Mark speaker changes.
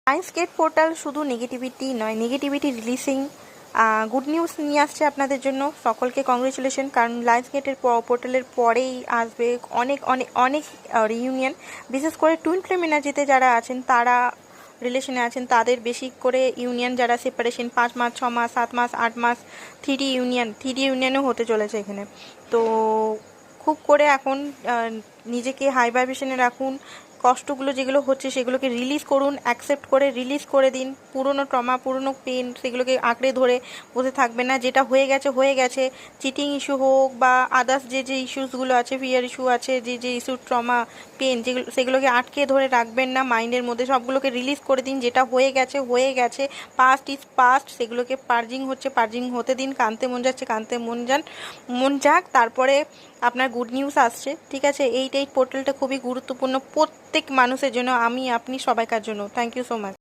Speaker 1: Lions gate portal শুধু negativity নয়, negativity releasing good news নিয়ে আসছে আপনাদের জন্য। সকলকে কংগ্রেচুলেশন, কারণ লায়ন্স গেটের পোর্টালের পরেই আসবে অনেক অনেক অনেক রিইউনিয়ন। বিশেষ করে টুইন ফ্লেম এনার্জিতে যারা আছেন, তারা রিলেশনে আছেন, তাদের বেশি করে ইউনিয়ন, যারা সেপারেশন 5 মাস 6 মাস 7 মাস 8 মাস 3 ইউনিয়নও হতে চলেছে এখানে। তো খুব করে এখন নিজেকে হাই ভাইব্রেশনে রাখুন। কষ্টগুলো যেগুলো হচ্ছে সেগুলোকে রিলিজ করুন, অ্যাকসেপ্ট করে রিলিজ করে দিন। পুরনো ট্রমা, পুরনো পেন, সেগুলোকে আঁকড়ে ধরে বসে থাকবেন না। যেটা হয়ে গেছে হয়ে গেছে। চিটিং ইস্যু হোক বা আদার্স যে ইস্যুসগুলো আছে, ফিয়ার ইস্যু আছে, যে ইস্যু, ট্রমা, পেন, যেগুলো সেগুলোকে আটকে ধরে রাখবেন না মাইন্ডের মধ্যে। সবগুলোকে রিলিজ করে দিন। যেটা হয়ে গেছে হয়ে গেছে, পাস্ট ইজ পাস্ট। সেগুলোকে পার্জিং হচ্ছে, পার্জিং হতে দিন। কানতে মন যাচ্ছে, কানতে মন যাক। তারপরে আপনার গুড নিউজ আসছে, ঠিক আছে? এই পোর্টালটা খুবই গুরুত্বপূর্ণ প্রত্যেক মানুষের জন্য, আমি আপনি সবাইকার জন্য। Thank you so much.